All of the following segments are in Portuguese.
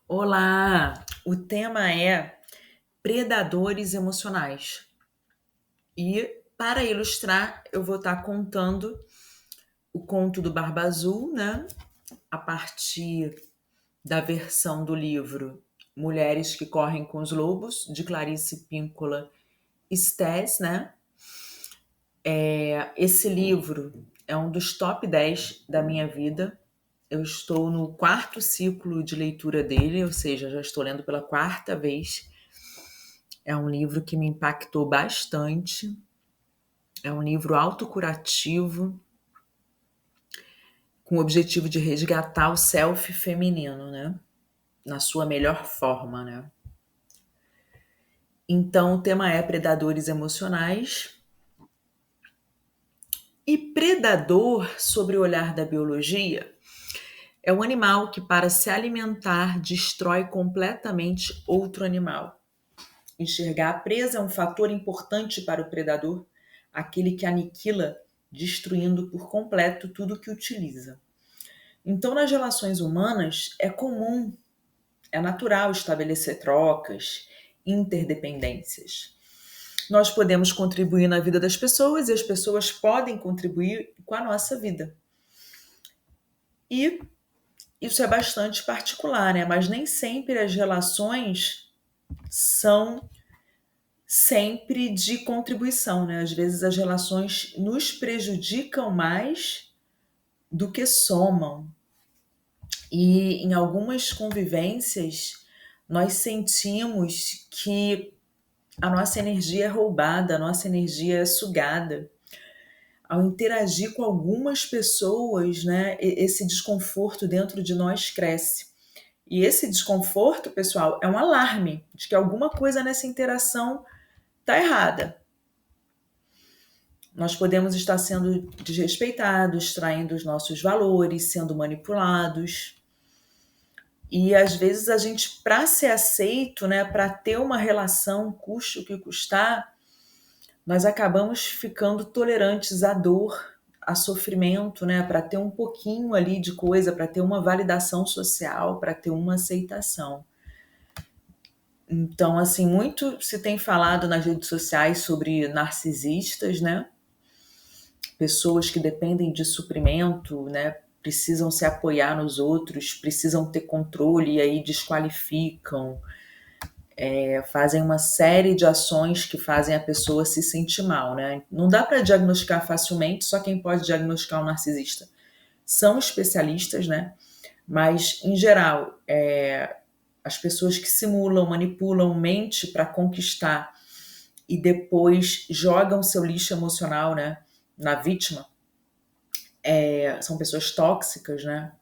Olá! O tema é predadores emocionais. E para ilustrar, eu vou estar contando o conto do Barba Azul, né? A partir da versão do livro Mulheres que Correm com os Lobos, de Clarice Píncola Estés, né? Esse livro é um dos top 10 da minha vida. Eu estou no quarto ciclo de leitura dele, ou seja, já estou lendo pela quarta vez. É um livro que me impactou bastante. É um livro autocurativo, com o objetivo de resgatar o self feminino, né? Na sua melhor forma, né? Então, o tema é predadores emocionais. E predador, sobre o olhar da biologia, é um animal que, para se alimentar, destrói completamente outro animal. Enxergar a presa é um fator importante para o predador, aquele que aniquila, destruindo por completo tudo que utiliza. Então, nas relações humanas, é comum, é natural estabelecer trocas, interdependências. Nós podemos contribuir na vida das pessoas e as pessoas podem contribuir com a nossa vida. E isso é bastante particular, né? Mas nem sempre as relações são sempre de contribuição, né? Às vezes as relações nos prejudicam mais do que somam. E em algumas convivências nós sentimos que a nossa energia é roubada, a nossa energia é sugada. Ao interagir com algumas pessoas, né, esse desconforto dentro de nós cresce. E esse desconforto, pessoal, é um alarme de que alguma coisa nessa interação está errada. Nós podemos estar sendo desrespeitados, traindo os nossos valores, sendo manipulados. E às vezes a gente, para ser aceito, né, para ter uma relação, custe o que custar, nós acabamos ficando tolerantes à dor, a sofrimento, né, para ter um pouquinho ali de coisa, para ter uma validação social, para ter uma aceitação. Então, assim, muito se tem falado nas redes sociais sobre narcisistas, né? Pessoas que dependem de suprimento, né? Precisam se apoiar nos outros, precisam ter controle e aí desqualificam, fazem uma série de ações que fazem a pessoa se sentir mal, né? Não dá para diagnosticar facilmente, só quem pode diagnosticar um narcisista são especialistas, né? Mas, em geral, as pessoas que simulam, manipulam, mentem para conquistar e depois jogam seu lixo emocional, né, na vítima, são pessoas tóxicas, né?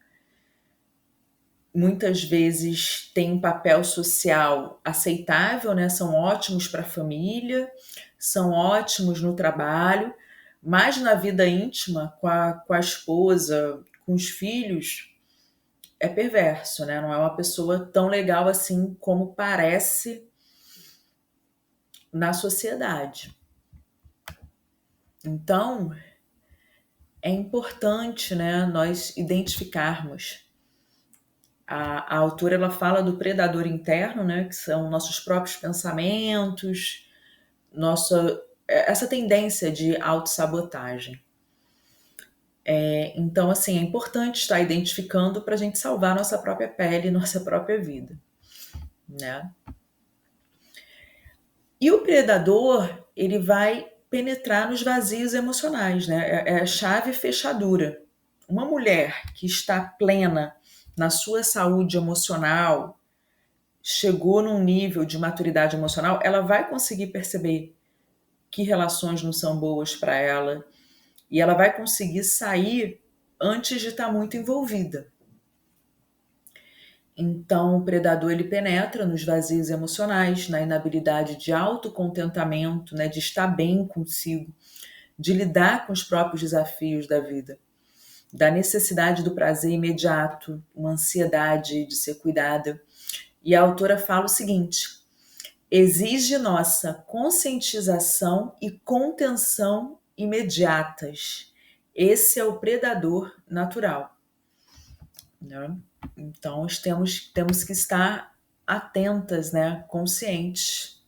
Muitas vezes têm um papel social aceitável, né? São ótimos para a família, são ótimos no trabalho, mas na vida íntima, com a esposa, com os filhos, é perverso, né? Não é uma pessoa tão legal assim como parece na sociedade. Então, é importante, né, nós identificarmos. A autora ela fala do predador interno, né, que são nossos próprios pensamentos, essa tendência de autossabotagem. Então, assim, é importante estar identificando para a gente salvar nossa própria pele, nossa própria vida, né? E o predador, ele vai penetrar nos vazios emocionais, né? É a chave fechadura. Uma mulher que está plena na sua saúde emocional, chegou num nível de maturidade emocional, ela vai conseguir perceber que relações não são boas para ela e ela vai conseguir sair antes de estar muito envolvida. Então, o predador ele penetra nos vazios emocionais, na inabilidade de autocontentamento, né, de estar bem consigo, de lidar com os próprios desafios da vida, da necessidade do prazer imediato, uma ansiedade de ser cuidada. E a autora fala o seguinte: exige nossa conscientização e contenção imediatas. Esse é o predador natural, né? Então, nós temos que estar atentas, né? Conscientes.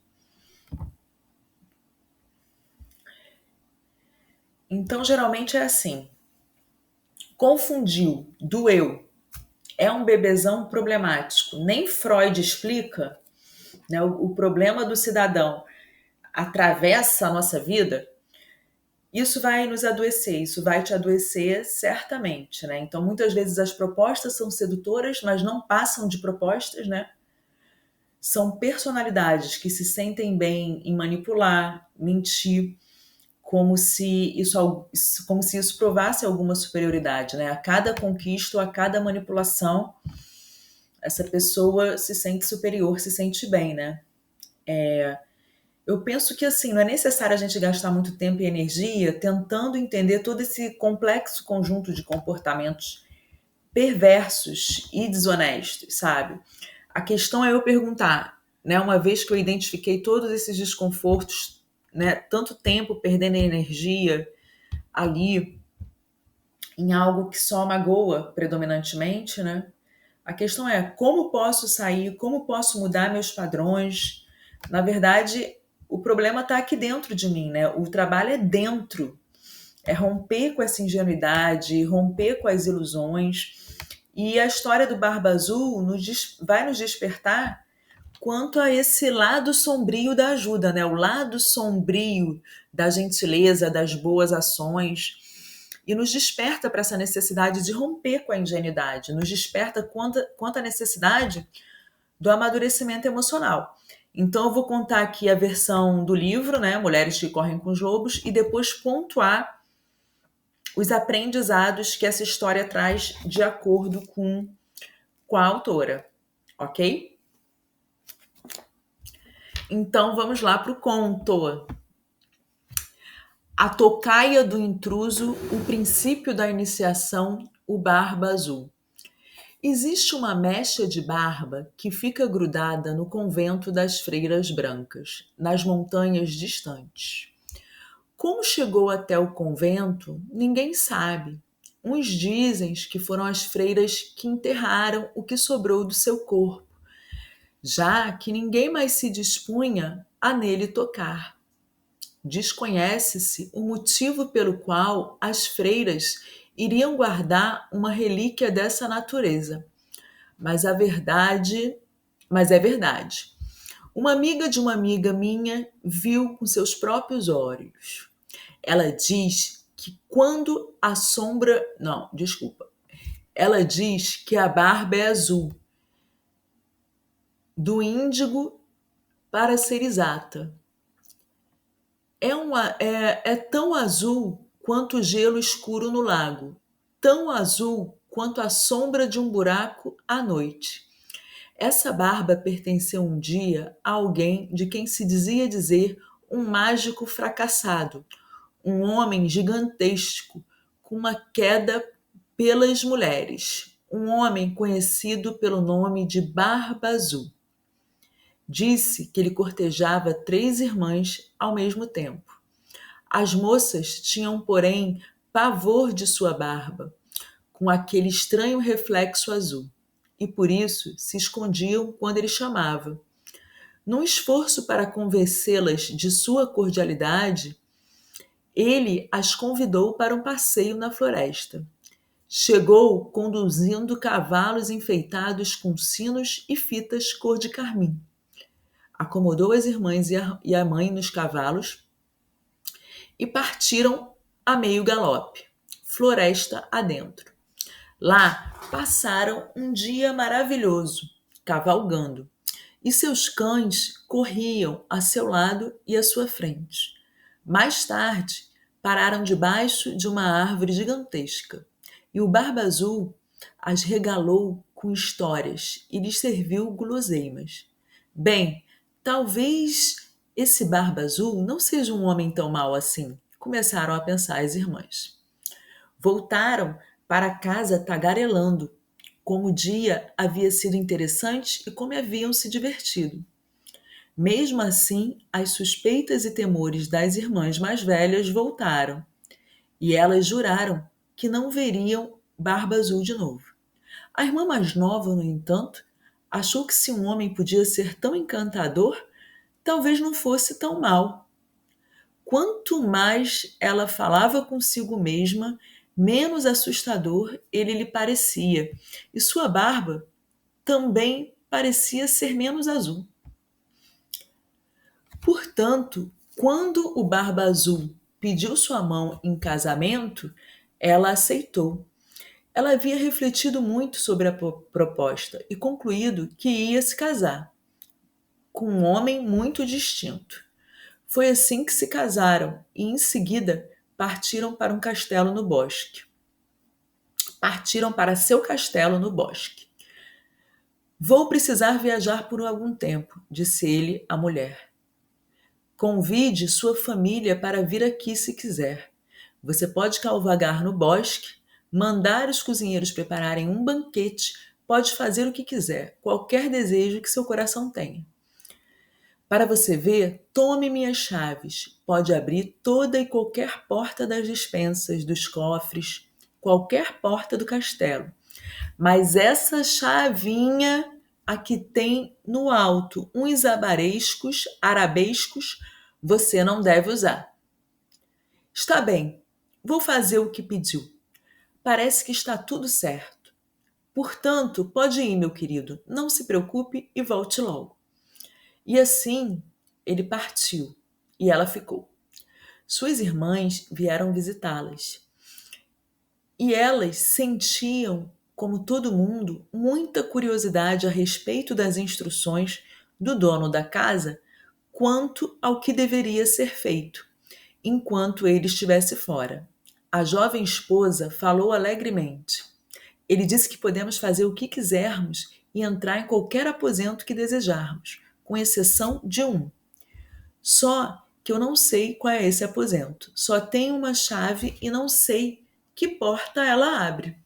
Então, geralmente é assim: confundiu, doeu, é um bebezão problemático. Nem Freud explica, né, o problema do cidadão atravessa a nossa vida. Isso vai nos adoecer, isso vai te adoecer certamente, né? Então, muitas vezes as propostas são sedutoras, mas não passam de propostas, né? São personalidades que se sentem bem em manipular, mentir, como se isso provasse alguma superioridade, né? A cada conquista ou a cada manipulação, essa pessoa se sente superior, se sente bem, né? Eu penso que assim, não é necessário a gente gastar muito tempo e energia tentando entender todo esse complexo conjunto de comportamentos perversos e desonestos, sabe? A questão é eu perguntar, né? Uma vez que eu identifiquei todos esses desconfortos, né? Tanto tempo perdendo energia ali em algo que só magoa predominantemente, né? A questão é como posso sair, como posso mudar meus padrões. Na verdade, o problema está aqui dentro de mim, né? O trabalho é dentro, é romper com essa ingenuidade, romper com as ilusões. E a história do Barba Azul vai nos despertar quanto a esse lado sombrio da ajuda, né? O lado sombrio da gentileza, das boas ações. E nos desperta para essa necessidade de romper com a ingenuidade, nos desperta quanto à necessidade do amadurecimento emocional. Então, eu vou contar aqui a versão do livro, né? Mulheres que Correm com os Lobos, e depois pontuar os aprendizados que essa história traz de acordo com a autora, ok? Então, vamos lá para o conto. A tocaia do intruso, o princípio da iniciação, o Barba Azul. Existe uma mecha de barba que fica grudada no convento das Freiras Brancas, nas montanhas distantes. Como chegou até o convento, ninguém sabe. Uns dizem que foram as freiras que enterraram o que sobrou do seu corpo, já que ninguém mais se dispunha a nele tocar. Desconhece-se o motivo pelo qual as freiras iriam guardar uma relíquia dessa natureza. Mas é verdade. Uma amiga de uma amiga minha viu com seus próprios olhos. Ela diz que quando a sombra. Não, desculpa. Ela diz que a barba é azul, do índigo para ser exata. É tão azul quanto o gelo escuro no lago, tão azul quanto a sombra de um buraco à noite. Essa barba pertenceu um dia a alguém de quem se dizia dizer um mágico fracassado, um homem gigantesco, com uma queda pelas mulheres, um homem conhecido pelo nome de Barba Azul. Disse que ele cortejava 3 irmãs ao mesmo tempo. As moças tinham, porém, pavor de sua barba, com aquele estranho reflexo azul, e por isso se escondiam quando ele chamava. Num esforço para convencê-las de sua cordialidade, ele as convidou para um passeio na floresta. Chegou conduzindo cavalos enfeitados com sinos e fitas cor de carmim. Acomodou as irmãs e a mãe nos cavalos e partiram a meio galope, floresta adentro. Lá passaram um dia maravilhoso, cavalgando, e seus cães corriam a seu lado e à sua frente. Mais tarde, pararam debaixo de uma árvore gigantesca, e o Barba Azul as regalou com histórias e lhes serviu guloseimas. Bem, talvez esse Barba Azul não seja um homem tão mau assim, começaram a pensar as irmãs. Voltaram para casa tagarelando, como o dia havia sido interessante e como haviam se divertido. Mesmo assim, as suspeitas e temores das irmãs mais velhas voltaram, e elas juraram que não veriam Barba Azul de novo. A irmã mais nova, no entanto, achou que se um homem podia ser tão encantador, talvez não fosse tão mal. Quanto mais ela falava consigo mesma, menos assustador ele lhe parecia, e sua barba também parecia ser menos azul. Portanto, quando o Barba Azul pediu sua mão em casamento, ela aceitou. Ela havia refletido muito sobre a proposta e concluído que ia se casar com um homem muito distinto. Foi assim que se casaram e, em seguida, partiram para um castelo no bosque. Partiram para seu castelo no bosque. Vou precisar viajar por algum tempo, disse ele à mulher. Convide sua família para vir aqui se quiser. Você pode cavalgar no bosque, mandar os cozinheiros prepararem um banquete, pode fazer o que quiser, qualquer desejo que seu coração tenha. Para você ver, tome minhas chaves. Pode abrir toda e qualquer porta das despensas, dos cofres, qualquer porta do castelo. Mas essa chavinha aqui tem no alto uns arabescos, você não deve usar. Está bem, vou fazer o que pediu. Parece que está tudo certo. Portanto, pode ir, meu querido, não se preocupe e volte logo. E assim ele partiu e ela ficou. Suas irmãs vieram visitá-las. E elas sentiam, como todo mundo, muita curiosidade a respeito das instruções do dono da casa quanto ao que deveria ser feito, enquanto ele estivesse fora. A jovem esposa falou alegremente. Ele disse que podemos fazer o que quisermos e entrar em qualquer aposento que desejarmos, com exceção de um. Só que eu não sei qual é esse aposento. Só tem uma chave e não sei que porta ela abre.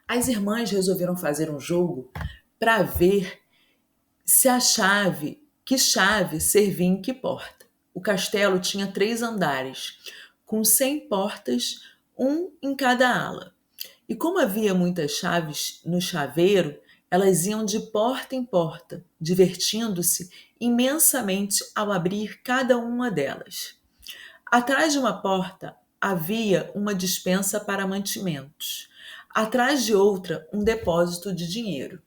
As irmãs resolveram fazer um jogo para ver se que chave servia em que porta. O castelo tinha 3 andares, com 100 portas, um em cada ala. E como havia muitas chaves no chaveiro, elas iam de porta em porta, divertindo-se imensamente ao abrir cada uma delas. Atrás de uma porta havia uma despensa para mantimentos. Atrás de outra, um depósito de dinheiro.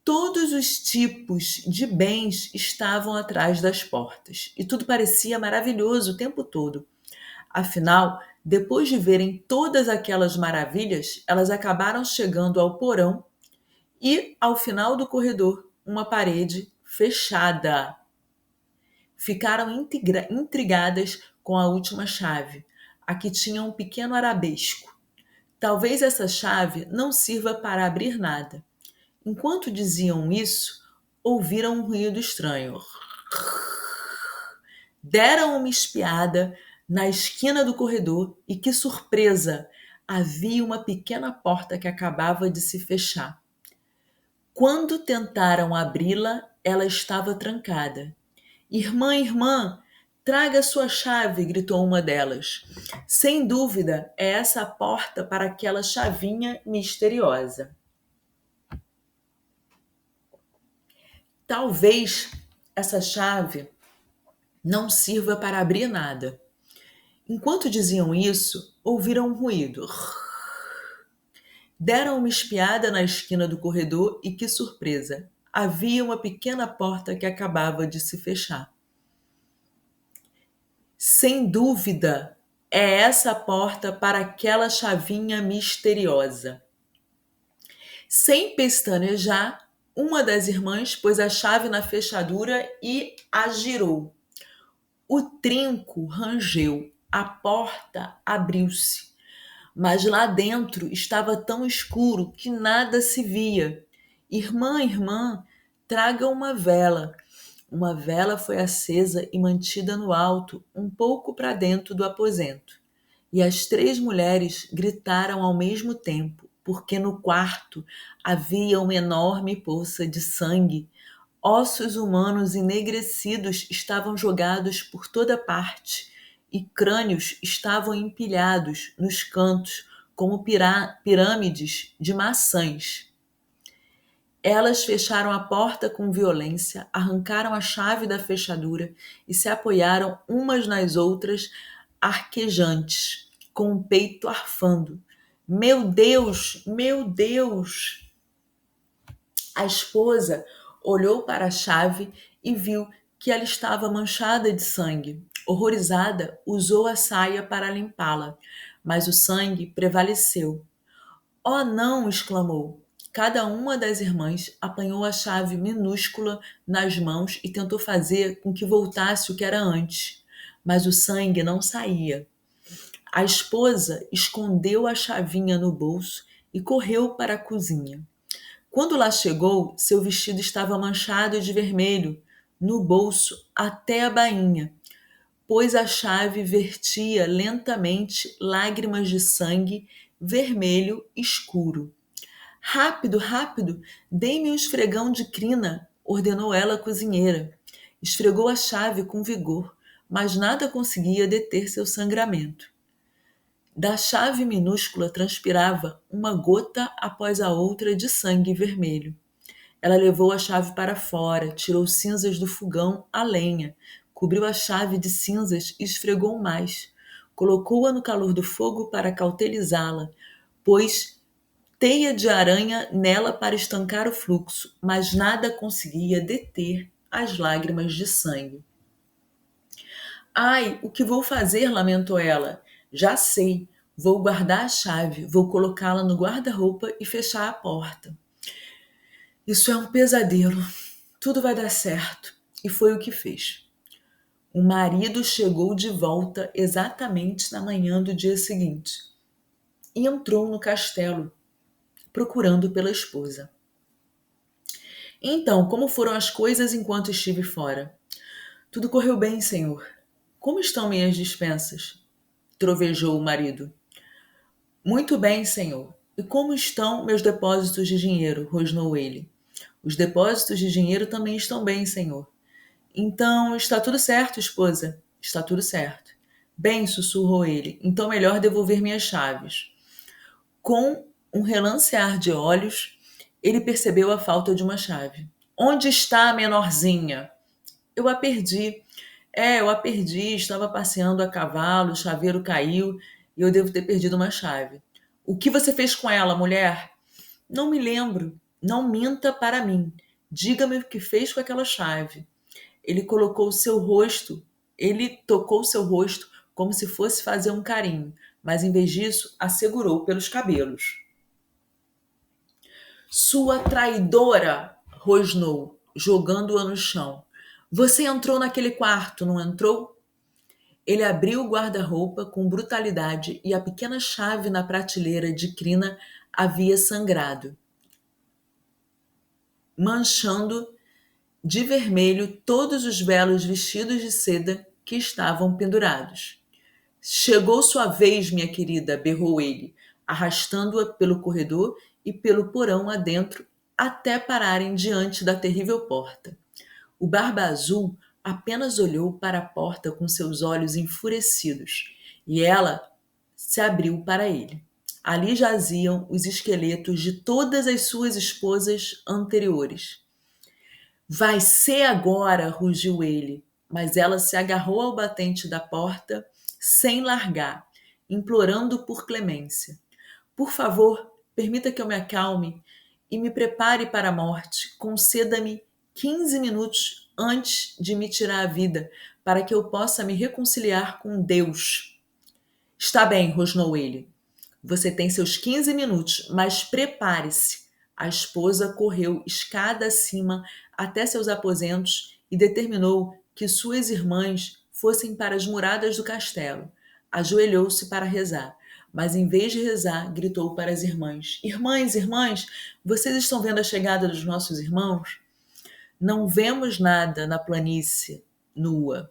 Todos os tipos de bens estavam atrás das portas, e tudo parecia maravilhoso o tempo todo. Afinal, depois de verem todas aquelas maravilhas, elas acabaram chegando ao porão e, ao final do corredor, uma parede fechada. Ficaram intrigadas com a última chave, a que tinha um pequeno arabesco. Talvez essa chave não sirva para abrir nada. Enquanto diziam isso, ouviram um ruído estranho. Deram uma espiada na esquina do corredor e, que surpresa! Havia uma pequena porta que acabava de se fechar. Quando tentaram abri-la, ela estava trancada. Irmã, irmã, traga sua chave, gritou uma delas. Sem dúvida, é essa a porta para aquela chavinha misteriosa. Talvez essa chave não sirva para abrir nada. Enquanto diziam isso, ouviram um ruído. Deram uma espiada na esquina do corredor e, que surpresa! Havia uma pequena porta que acabava de se fechar. Sem dúvida, é essa a porta para aquela chavinha misteriosa. Sem pestanejar, uma das irmãs pôs a chave na fechadura e a girou. O trinco rangeu, a porta abriu-se. Mas lá dentro estava tão escuro que nada se via. Irmã, irmã, traga uma vela. Uma vela foi acesa e mantida no alto, um pouco para dentro do aposento. E as 3 mulheres gritaram ao mesmo tempo, porque no quarto havia uma enorme poça de sangue. Ossos humanos enegrecidos estavam jogados por toda parte e crânios estavam empilhados nos cantos como pirâmides de maçãs. Elas fecharam a porta com violência, arrancaram a chave da fechadura e se apoiaram umas nas outras, arquejantes, com o peito arfando. Meu Deus! Meu Deus! A esposa olhou para a chave e viu que ela estava manchada de sangue. Horrorizada, usou a saia para limpá-la, mas o sangue prevaleceu. Oh, não! Exclamou. Cada uma das irmãs apanhou a chave minúscula nas mãos e tentou fazer com que voltasse o que era antes, mas o sangue não saía. A esposa escondeu a chavinha no bolso e correu para a cozinha. Quando lá chegou, seu vestido estava manchado de vermelho, no bolso até a bainha, pois a chave vertia lentamente lágrimas de sangue vermelho escuro. Rápido, rápido, dê-me um esfregão de crina, ordenou ela à cozinheira. Esfregou a chave com vigor, mas nada conseguia deter seu sangramento. Da chave minúscula transpirava uma gota após a outra de sangue vermelho. Ela levou a chave para fora, tirou cinzas do fogão à lenha, cobriu a chave de cinzas e esfregou mais. Colocou-a no calor do fogo para cautelizá-la, pôs teia de aranha nela para estancar o fluxo, mas nada conseguia deter as lágrimas de sangue. Ai, o que vou fazer? Lamentou ela. Já sei. Vou guardar a chave, vou colocá-la no guarda-roupa e fechar a porta. Isso é um pesadelo. Tudo vai dar certo. E foi o que fez. O marido chegou de volta exatamente na manhã do dia seguinte e entrou no castelo, procurando pela esposa. Então, como foram as coisas enquanto estive fora? Tudo correu bem, senhor. Como estão minhas dispensas? Trovejou o marido. Muito bem, senhor. E como estão meus depósitos de dinheiro? Rosnou ele. Os depósitos de dinheiro também estão bem, senhor. Então, está tudo certo, esposa? Está tudo certo. Bem, sussurrou ele. Então, melhor devolver minhas chaves. Com um relancear de olhos, ele percebeu a falta de uma chave. Onde está a menorzinha? Eu a perdi. Eu a perdi. Estava passeando a cavalo, o chaveiro caiu e eu devo ter perdido uma chave. O que você fez com ela, mulher? Não me lembro. Não minta para mim. Diga-me o que fez com aquela chave. Ele tocou seu rosto como se fosse fazer um carinho, mas em vez disso, a segurou pelos cabelos. Sua traidora! Rosnou, jogando-a no chão. Você entrou naquele quarto, não entrou? Ele abriu o guarda-roupa com brutalidade e a pequena chave na prateleira de crina havia sangrado, manchando de vermelho todos os belos vestidos de seda que estavam pendurados. Chegou sua vez, minha querida, berrou ele, arrastando-a pelo corredor e pelo porão adentro até pararem diante da terrível porta. O Barba Azul apenas olhou para a porta com seus olhos enfurecidos e ela se abriu para ele. Ali jaziam os esqueletos de todas as suas esposas anteriores. Vai ser agora, rugiu ele, mas ela se agarrou ao batente da porta sem largar, implorando por clemência. Por favor, permita que eu me acalme e me prepare para a morte. Conceda-me 15 minutos antes de me tirar a vida, para que eu possa me reconciliar com Deus. Está bem, rosnou ele. Você tem seus 15 minutos, mas prepare-se. A esposa correu escada acima até seus aposentos e determinou que suas irmãs fossem para as muradas do castelo. Ajoelhou-se para rezar, mas em vez de rezar, gritou para as irmãs: Irmãs, irmãs, vocês estão vendo a chegada dos nossos irmãos? Não vemos nada na planície nua.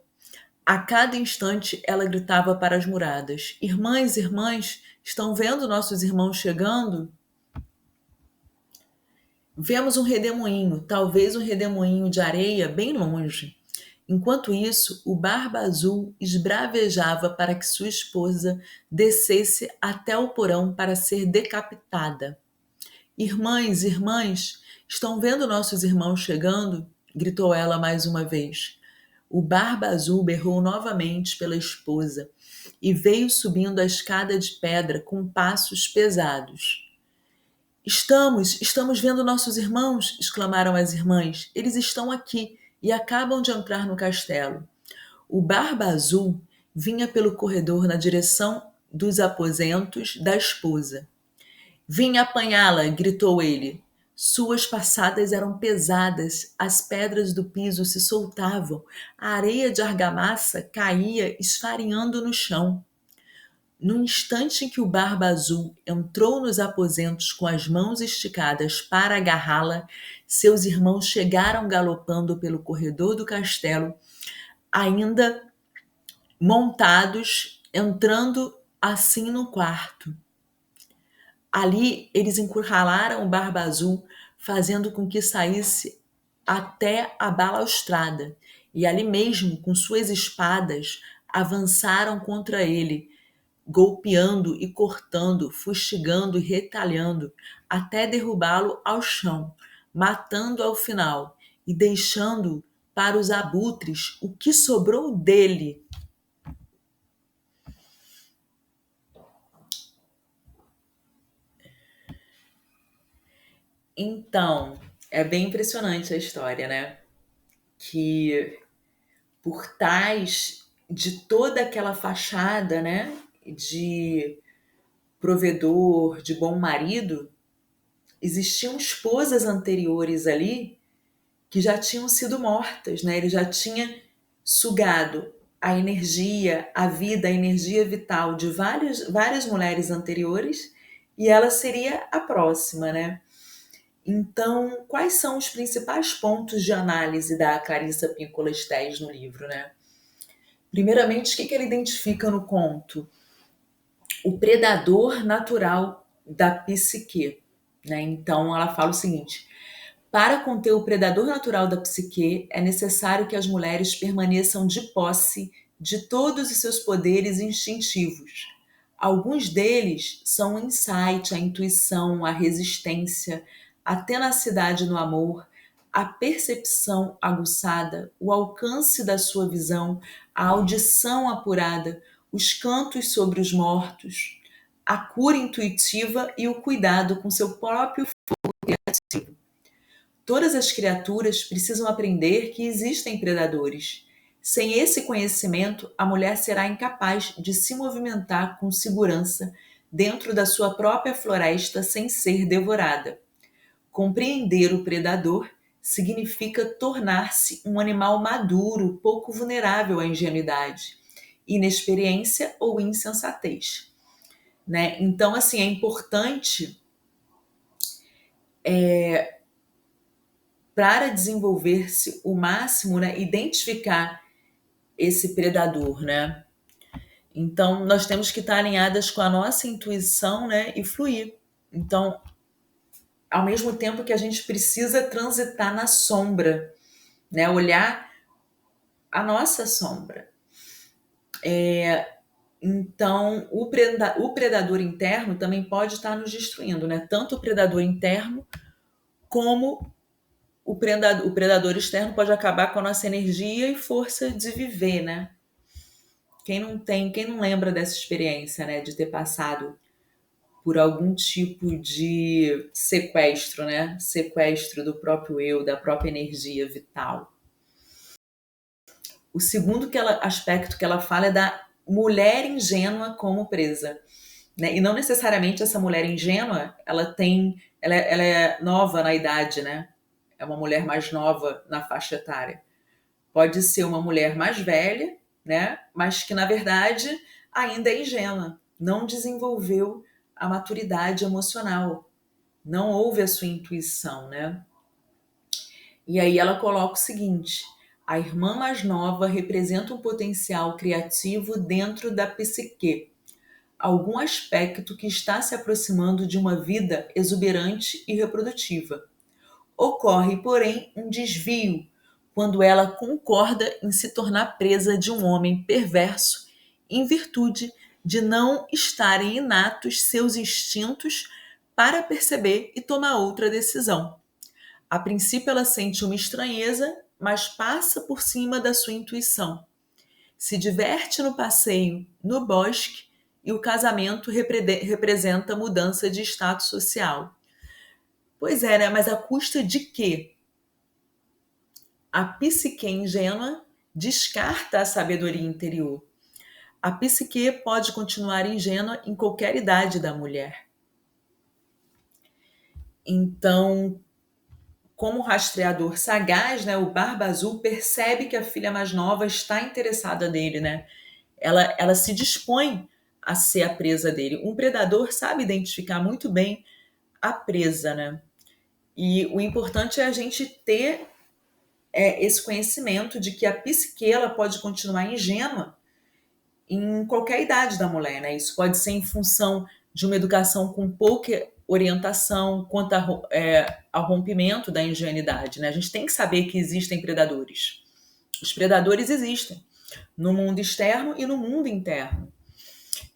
A cada instante ela gritava para as muradas: Irmãs, irmãs, estão vendo nossos irmãos chegando? Vemos um redemoinho, talvez um redemoinho de areia bem longe. Enquanto isso, o Barba Azul esbravejava para que sua esposa descesse até o porão para ser decapitada. Irmãs, irmãs, estão vendo nossos irmãos chegando? Gritou ela mais uma vez. O Barba Azul berrou novamente pela esposa e veio subindo a escada de pedra com passos pesados. Estamos vendo nossos irmãos, exclamaram as irmãs. Eles estão aqui e acabam de entrar no castelo. O Barba Azul vinha pelo corredor na direção dos aposentos da esposa. Vim apanhá-la, gritou ele. Suas passadas eram pesadas, as pedras do piso se soltavam, a areia de argamassa caía esfarinhando no chão. No instante em que o Barba Azul entrou nos aposentos com as mãos esticadas para agarrá-la, seus irmãos chegaram galopando pelo corredor do castelo, ainda montados, entrando assim no quarto. Ali eles encurralaram o Barba Azul, fazendo com que saísse até a balaustrada, e ali mesmo, com suas espadas, avançaram contra ele, golpeando e cortando, fustigando e retalhando, até derrubá-lo ao chão, matando ao final e deixando para os abutres o que sobrou dele. Então, é bem impressionante a história, né? Que por trás de toda aquela fachada, né, de provedor, de bom marido, existiam esposas anteriores ali que já tinham sido mortas, né? Ele já tinha sugado a energia, a vida, a energia vital de várias mulheres anteriores e ela seria a próxima, né? Então, quais são os principais pontos de análise da Clarissa Pinkola Estés no livro, né? Primeiramente, o que ela identifica no conto? O predador natural da psique, né? Então, ela fala o seguinte: para conter o predador natural da psique, é necessário que as mulheres permaneçam de posse de todos os seus poderes instintivos. Alguns deles são o insight, a intuição, a resistência, a tenacidade no amor, a percepção aguçada, o alcance da sua visão, a audição apurada, os cantos sobre os mortos, a cura intuitiva e o cuidado com seu próprio fogo criativo. Todas as criaturas precisam aprender que existem predadores. Sem esse conhecimento, a mulher será incapaz de se movimentar com segurança dentro da sua própria floresta sem ser devorada. Compreender o predador significa tornar-se um animal maduro, pouco vulnerável à ingenuidade, inexperiência ou insensatez. Né? Então, assim, é importante para desenvolver-se o máximo, né, identificar esse predador, né? Então, nós temos que estar alinhadas com a nossa intuição, né, e fluir. Então, ao mesmo tempo que a gente precisa transitar na sombra, né, olhar a nossa sombra. Então, o predador interno também pode estar nos destruindo, né? Tanto o predador interno como o predador externo pode acabar com a nossa energia e força de viver, né? Quem não lembra dessa experiência, né? De ter passado por algum tipo de sequestro, né? Sequestro do próprio eu, da própria energia vital. O segundo aspecto que ela fala é da mulher ingênua como presa. Né? E não necessariamente essa mulher ingênua, ela é nova na idade, né? É uma mulher mais nova na faixa etária. Pode ser uma mulher mais velha, né? Mas que, na verdade, ainda é ingênua. Não desenvolveu a maturidade emocional. Não houve a sua intuição, né? E aí ela coloca o seguinte: a irmã mais nova representa um potencial criativo dentro da psique, algum aspecto que está se aproximando de uma vida exuberante e reprodutiva. Ocorre, porém, um desvio, quando ela concorda em se tornar presa de um homem perverso em virtude de não estarem inatos seus instintos para perceber e tomar outra decisão. A princípio, ela sente uma estranheza, mas passa por cima da sua intuição. Se diverte no passeio no bosque e o casamento representa mudança de status social. Pois é, né? Mas à custa de quê? A psique ingênua descarta a sabedoria interior. A psique pode continuar ingênua em qualquer idade da mulher. Então, como rastreador sagaz, né, o Barba Azul percebe que a filha mais nova está interessada nele, né? Ela se dispõe a ser a presa dele. Um predador sabe identificar muito bem a presa, né? E o importante é a gente ter esse conhecimento de que a psique ela pode continuar ingênua em qualquer idade da mulher, né? Isso pode ser em função de uma educação com pouca orientação quanto ao rompimento da ingenuidade, né? A gente tem que saber que existem predadores. Os predadores existem no mundo externo e no mundo interno.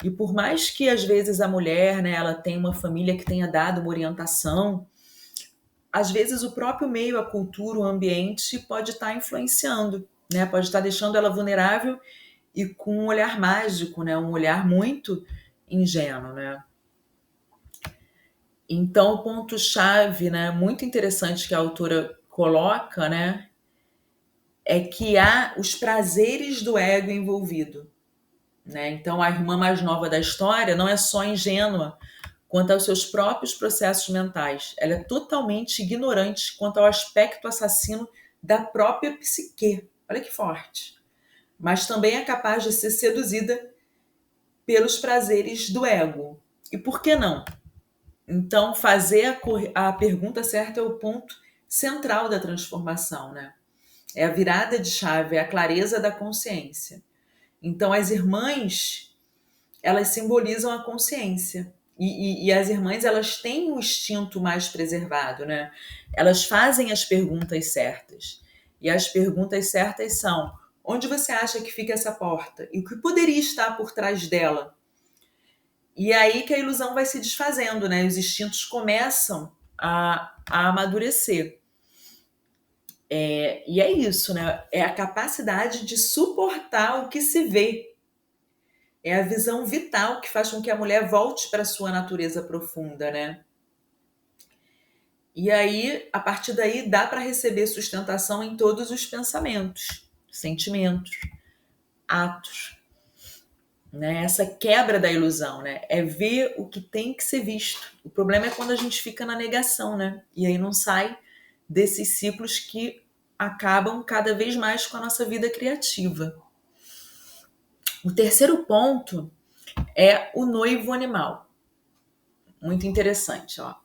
E por mais que às vezes a mulher, né, ela tenha uma família que tenha dado uma orientação, às vezes o próprio meio, a cultura, o ambiente pode estar influenciando, né? Pode estar deixando ela vulnerável e com um olhar mágico, né? Um olhar muito ingênuo, né? Então, o ponto-chave, né, muito interessante que a autora coloca, né, é que há os prazeres do ego envolvido, né? Então, a irmã mais nova da história não é só ingênua quanto aos seus próprios processos mentais. Ela é totalmente ignorante quanto ao aspecto assassino da própria psique. Olha que forte. Mas também é capaz de ser seduzida pelos prazeres do ego. E por que não? Então, fazer a pergunta certa é o ponto central da transformação, né? É a virada de chave, é a clareza da consciência. Então, as irmãs, elas simbolizam a consciência. E as irmãs, elas têm um instinto mais preservado, né? Elas fazem as perguntas certas. E as perguntas certas são: onde você acha que fica essa porta? E o que poderia estar por trás dela? E é aí que a ilusão vai se desfazendo, né? Os instintos começam a amadurecer. E é isso, né? É a capacidade de suportar o que se vê. É a visão vital que faz com que a mulher volte para a sua natureza profunda, né? E aí, a partir daí, dá para receber sustentação em todos os pensamentos, sentimentos, atos, né? Essa quebra da ilusão, né? É ver o que tem que ser visto. O problema é quando a gente fica na negação, né? E aí não sai desses ciclos que acabam cada vez mais com a nossa vida criativa. O terceiro ponto é o noivo animal. Muito interessante, ó.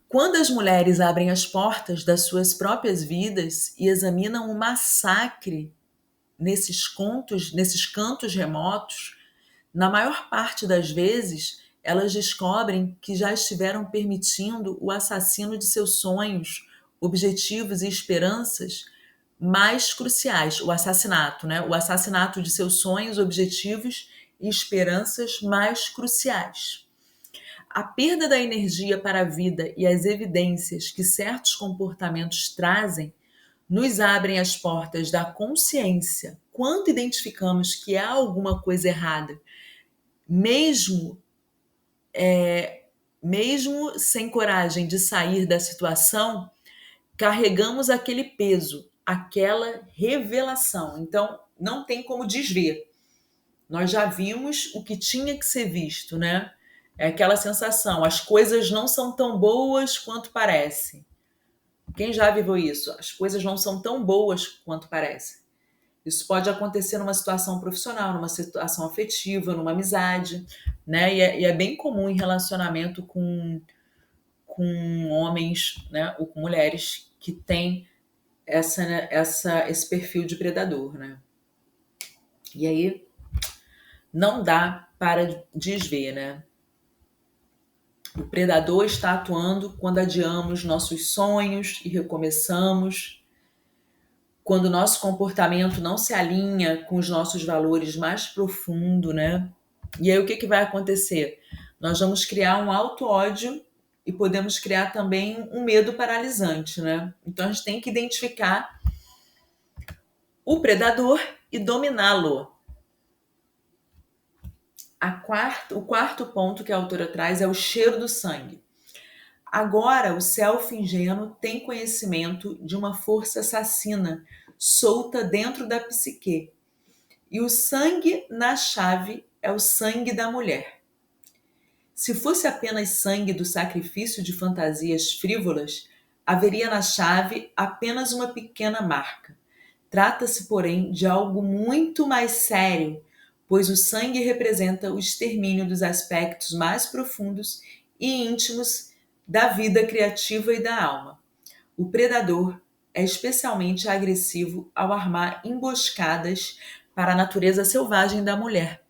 Quando as mulheres abrem as portas das suas próprias vidas e examinam o massacre nesses cantos remotos, na maior parte das vezes, elas descobrem que já estiveram permitindo o assassino de seus sonhos, objetivos e esperanças mais cruciais, o assassinato, né? O assassinato de seus sonhos, objetivos e esperanças mais cruciais. A perda da energia para a vida e as evidências que certos comportamentos trazem nos abrem as portas da consciência quando identificamos que há alguma coisa errada, mesmo sem coragem de sair da situação, carregamos aquele peso, aquela revelação. Então, não tem como desver. Nós já vimos o que tinha que ser visto, né? É aquela sensação, as coisas não são tão boas quanto parece. Quem já viveu isso? As coisas não são tão boas quanto parece. Isso pode acontecer numa situação profissional, numa situação afetiva, numa amizade, né? E é bem comum em relacionamento com homens, né? Ou com mulheres que têm esse perfil de predador, né? E aí não dá para desver, né? O predador está atuando quando adiamos nossos sonhos e recomeçamos, quando o nosso comportamento não se alinha com os nossos valores mais profundos, né? E aí o que que vai acontecer? Nós vamos criar um auto-ódio e podemos criar também um medo paralisante, né? Então a gente tem que identificar o predador e dominá-lo. O quarto ponto que a autora traz é o cheiro do sangue. Agora, o self ingênuo tem conhecimento de uma força assassina solta dentro da psique. E o sangue na chave é o sangue da mulher. Se fosse apenas sangue do sacrifício de fantasias frívolas, haveria na chave apenas uma pequena marca. Trata-se, porém, de algo muito mais sério, pois o sangue representa o extermínio dos aspectos mais profundos e íntimos da vida criativa e da alma. O predador é especialmente agressivo ao armar emboscadas para a natureza selvagem da mulher.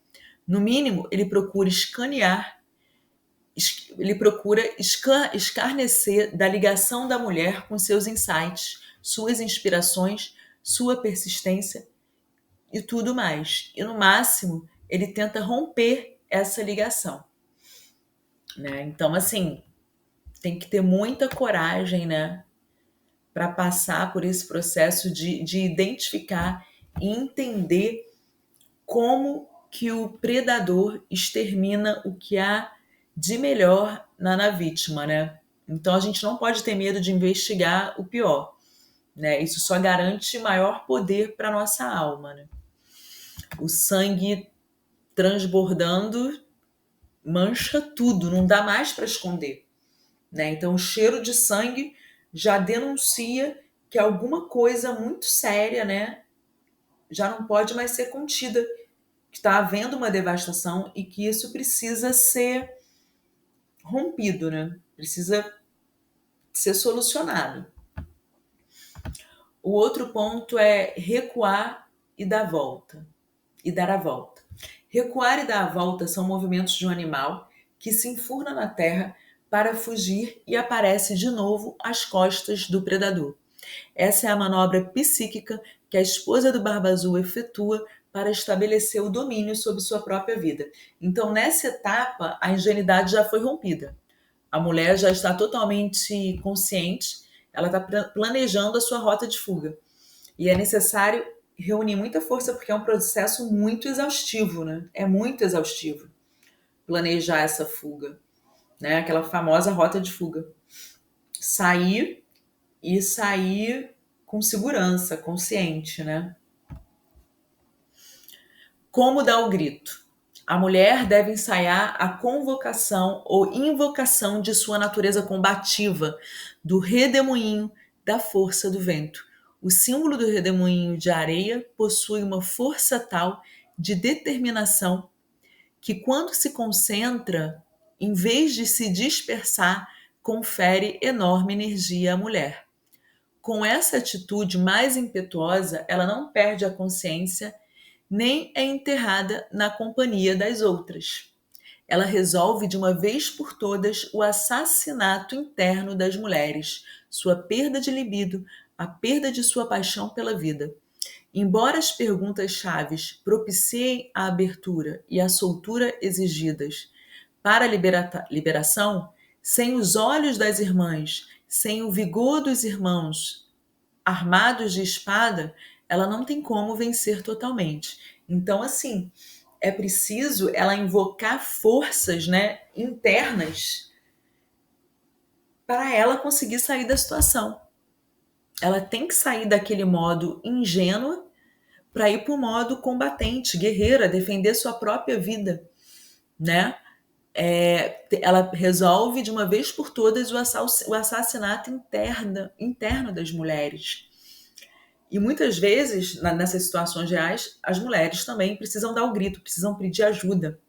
No mínimo, ele procura escarnecer da ligação da mulher com seus insights, suas inspirações, sua persistência e tudo mais. E no máximo, ele tenta romper essa ligação, né? Então, assim, tem que ter muita coragem, né, para passar por esse processo de identificar e entender como que o predador extermina o que há de melhor na vítima, né? Então a gente não pode ter medo de investigar o pior, né? Isso só garante maior poder para nossa alma, né? O sangue transbordando mancha tudo, não dá mais para esconder, né? Então o cheiro de sangue já denuncia que alguma coisa muito séria, né, já não pode mais ser contida, que está havendo uma devastação e que isso precisa ser rompido, né? Precisa ser solucionado. O outro ponto é recuar e dar a volta. E dar a volta. Recuar e dar a volta são movimentos de um animal que se enfurna na terra para fugir e aparece de novo às costas do predador. Essa é a manobra psíquica que a esposa do Barba Azul efetua para estabelecer o domínio sobre sua própria vida. Então, nessa etapa, a ingenuidade já foi rompida. A mulher já está totalmente consciente, ela está planejando a sua rota de fuga. E é necessário reunir muita força, porque é um processo muito exaustivo, né? É muito exaustivo planejar essa fuga, né? Aquela famosa rota de fuga. Sair com segurança, consciente, né? Como dar o grito? A mulher deve ensaiar a convocação ou invocação de sua natureza combativa, do redemoinho da força do vento. O símbolo do redemoinho de areia possui uma força tal de determinação que, quando se concentra, em vez de se dispersar, confere enorme energia à mulher. Com essa atitude mais impetuosa, ela não perde a consciência nem é enterrada na companhia das outras. Ela resolve de uma vez por todas o assassinato interno das mulheres, sua perda de libido, a perda de sua paixão pela vida. Embora as perguntas chaves propiciem a abertura e a soltura exigidas para a liberação, sem os olhos das irmãs, sem o vigor dos irmãos armados de espada, ela não tem como vencer totalmente. Então, assim, é preciso ela invocar forças, né, internas para ela conseguir sair da situação. Ela tem que sair daquele modo ingênua para ir para o modo combatente, guerreira, defender sua própria vida, né? Ela resolve de uma vez por todas o assassinato interno das mulheres. E muitas vezes, nessas situações reais, as mulheres também precisam dar o grito, precisam pedir ajuda,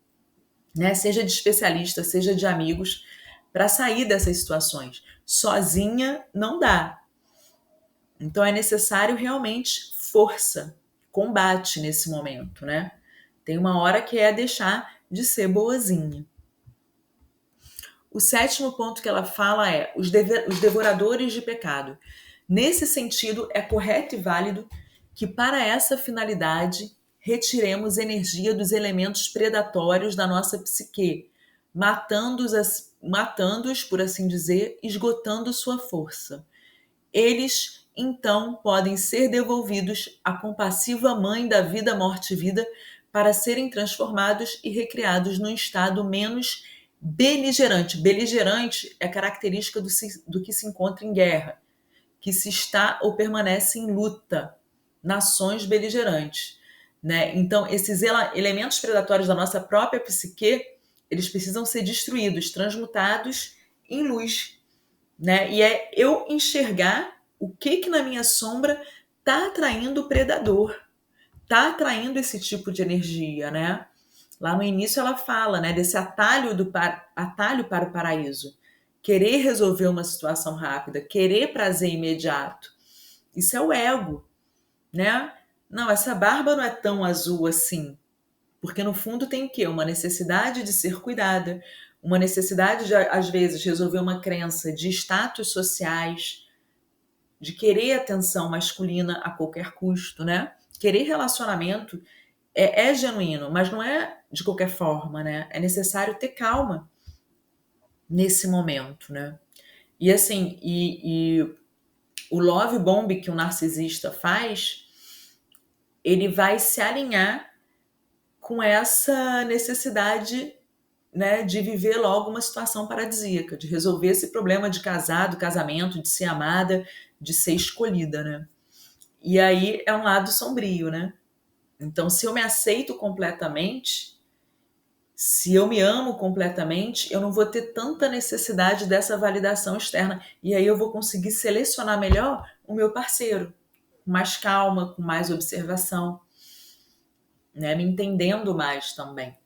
né? Seja de especialista, seja de amigos, para sair dessas situações. Sozinha não dá. Então é necessário realmente força, combate nesse momento, né? Tem uma hora que é deixar de ser boazinha. O sétimo ponto que ela fala é os devoradores de pecado. Nesse sentido, é correto e válido que, para essa finalidade, retiremos energia dos elementos predatórios da nossa psique, matando-os, por assim dizer, esgotando sua força. Eles, então, podem ser devolvidos à compassiva mãe da vida, morte e vida, para serem transformados e recriados num estado menos beligerante. Beligerante é característica do que se encontra em guerra, que se está ou permanece em luta, nações beligerantes, né? Então, esses elementos predatórios da nossa própria psique, eles precisam ser destruídos, transmutados em luz, né? E é eu enxergar o que na minha sombra está atraindo o predador, está atraindo esse tipo de energia, né? Lá no início ela fala, né, desse atalho para o paraíso. Querer resolver uma situação rápida, querer prazer imediato. Isso é o ego, né? Não, essa barba não é tão azul assim. Porque no fundo tem o quê? Uma necessidade de ser cuidada, uma necessidade de, às vezes, resolver uma crença de status sociais, de querer atenção masculina a qualquer custo, né? Querer relacionamento é genuíno, mas não é de qualquer forma, né? É necessário ter calma nesse momento, né? E assim, o love bomb que o narcisista faz, ele vai se alinhar com essa necessidade, né, de viver logo uma situação paradisíaca, de resolver esse problema de casar, do casamento, de ser amada, de ser escolhida, né? E aí é um lado sombrio, né? Então, se eu me aceito completamente, se eu me amo completamente, eu não vou ter tanta necessidade dessa validação externa. E aí eu vou conseguir selecionar melhor o meu parceiro, com mais calma, com mais observação, né? Me entendendo mais também.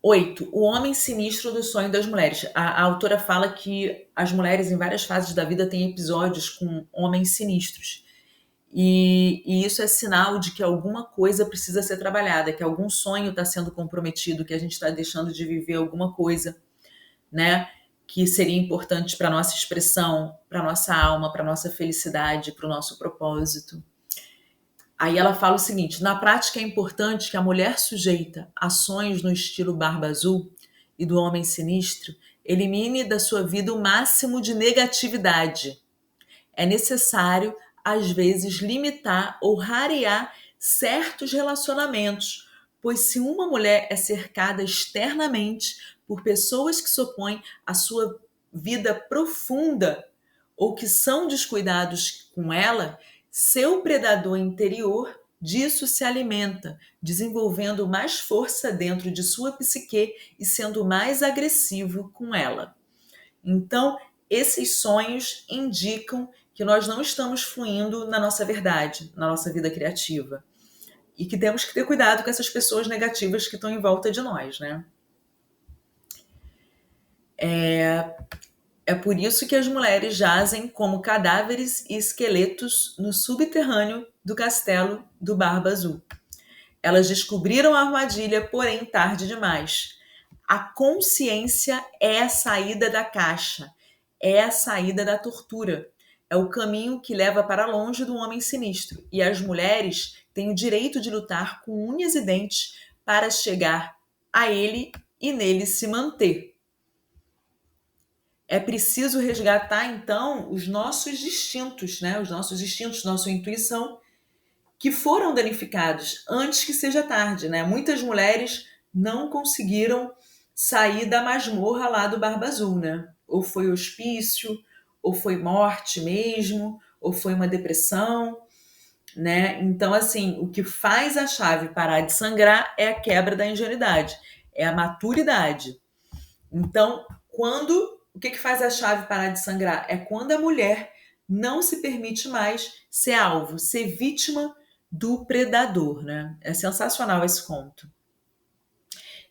8. O homem sinistro do sonho das mulheres. A autora fala que as mulheres, em várias fases da vida, têm episódios com homens sinistros. E isso é sinal de que alguma coisa precisa ser trabalhada, que algum sonho está sendo comprometido, que a gente está deixando de viver alguma coisa, né? Que seria importante para a nossa expressão, para a nossa alma, para a nossa felicidade, para o nosso propósito. Aí ela fala o seguinte: na prática é importante que a mulher sujeita a sonhos no estilo Barba Azul e do homem sinistro elimine da sua vida o máximo de negatividade. É necessário, às vezes, limitar ou rarear certos relacionamentos, pois se uma mulher é cercada externamente por pessoas que se opõem à sua vida profunda ou que são descuidados com ela, seu predador interior disso se alimenta, desenvolvendo mais força dentro de sua psique e sendo mais agressivo com ela. Então, esses sonhos indicam que nós não estamos fluindo na nossa verdade, na nossa vida criativa. E que temos que ter cuidado com essas pessoas negativas que estão em volta de nós, né? É por isso que as mulheres jazem como cadáveres e esqueletos no subterrâneo do castelo do Barba Azul. Elas descobriram a armadilha, porém tarde demais. A consciência é a saída da caixa, é a saída da tortura. É o caminho que leva para longe do homem sinistro. E as mulheres têm o direito de lutar com unhas e dentes para chegar a ele e nele se manter. É preciso resgatar, então, os nossos instintos, né? Os nossos instintos, nossa intuição, que foram danificados antes que seja tarde, né? Muitas mulheres não conseguiram sair da masmorra lá do Barba Azul, né? Ou foi hospício, ou foi morte mesmo, ou foi uma depressão, né? Então, assim, o que faz a chave parar de sangrar é a quebra da ingenuidade, é a maturidade. Então, o que faz a chave parar de sangrar? É quando a mulher não se permite mais ser alvo, ser vítima do predador, né? É sensacional esse conto.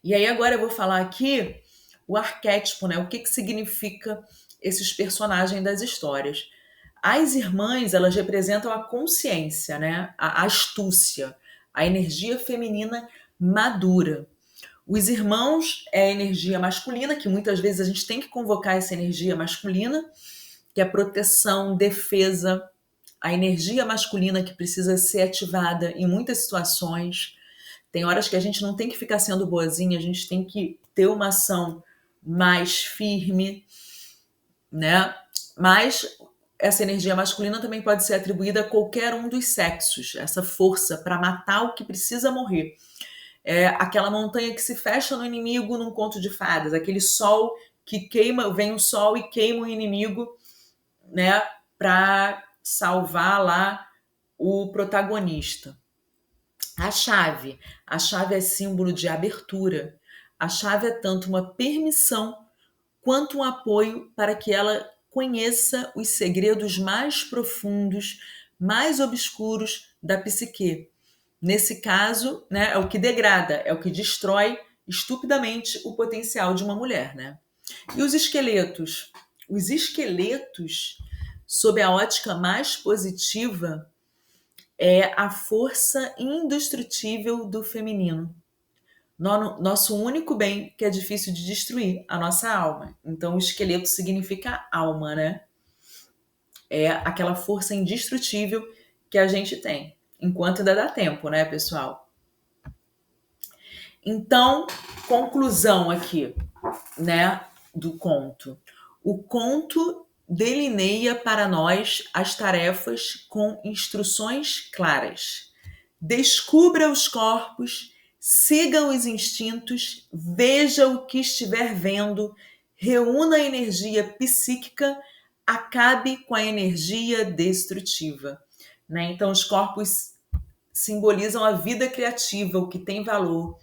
E aí agora eu vou falar aqui o arquétipo, né? O que significa esses personagens das histórias. As irmãs, elas representam a consciência, né? A astúcia, a energia feminina madura. Os irmãos é a energia masculina, que muitas vezes a gente tem que convocar essa energia masculina, que é proteção, defesa, a energia masculina que precisa ser ativada em muitas situações. Tem horas que a gente não tem que ficar sendo boazinha, a gente tem que ter uma ação mais firme, né? Mas essa energia masculina também pode ser atribuída a qualquer um dos sexos, essa força para matar o que precisa morrer. É aquela montanha que se fecha no inimigo num conto de fadas, aquele sol que queima, vem o sol e queima o inimigo, né, para salvar lá o protagonista. A chave é símbolo de abertura. A chave é tanto uma permissão quanto um apoio para que ela conheça os segredos mais profundos, mais obscuros da psique. Nesse caso, né, é o que degrada, é o que destrói estupidamente o potencial de uma mulher, né? E os esqueletos? Os esqueletos, sob a ótica mais positiva, é a força indestrutível do feminino. Nosso único bem que é difícil de destruir, a nossa alma. Então, o esqueleto significa alma, né? É aquela força indestrutível que a gente tem, enquanto ainda dá tempo, né, pessoal? Então, conclusão aqui, né, do conto. O conto delineia para nós as tarefas com instruções claras. Descubra os corpos, siga os instintos, veja o que estiver vendo, reúna a energia psíquica, acabe com a energia destrutiva. Né? Então, os corpos simbolizam a vida criativa, o que tem valor,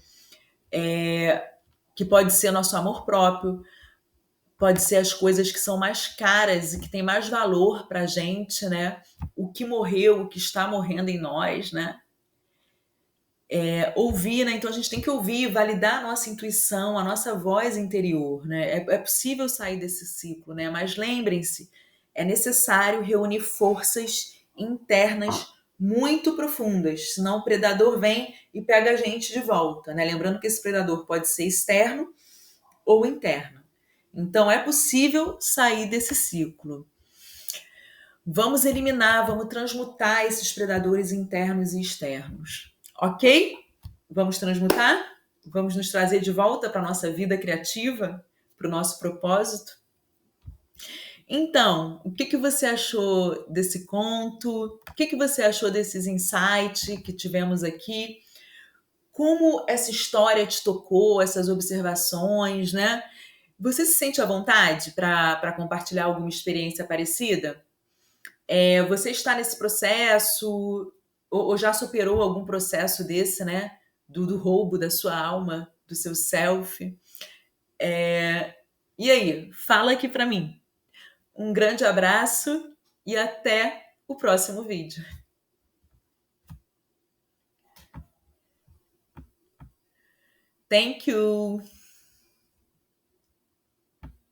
que pode ser nosso amor próprio, pode ser as coisas que são mais caras e que têm mais valor para a gente, né? O que morreu, o que está morrendo em nós, né? Ouvir, né? Então a gente tem que ouvir, validar a nossa intuição, a nossa voz interior, né? É possível sair desse ciclo, né? Mas lembrem-se, é necessário reunir forças internas muito profundas, senão o predador vem e pega a gente de volta, né? Lembrando que esse predador pode ser externo ou interno. Então é possível sair desse ciclo. Vamos eliminar, vamos transmutar esses predadores internos e externos. Ok? Vamos transmutar? Vamos nos trazer de volta para a nossa vida criativa, para o nosso propósito? Então, o que você achou desse conto? O que você achou desses insights que tivemos aqui? Como essa história te tocou, essas observações, né? Você se sente à vontade para compartilhar alguma experiência parecida? Você está nesse processo ou já superou algum processo desse, né? Do roubo da sua alma, do seu self. E aí, fala aqui para mim. Um grande abraço e até o próximo vídeo. Thank you!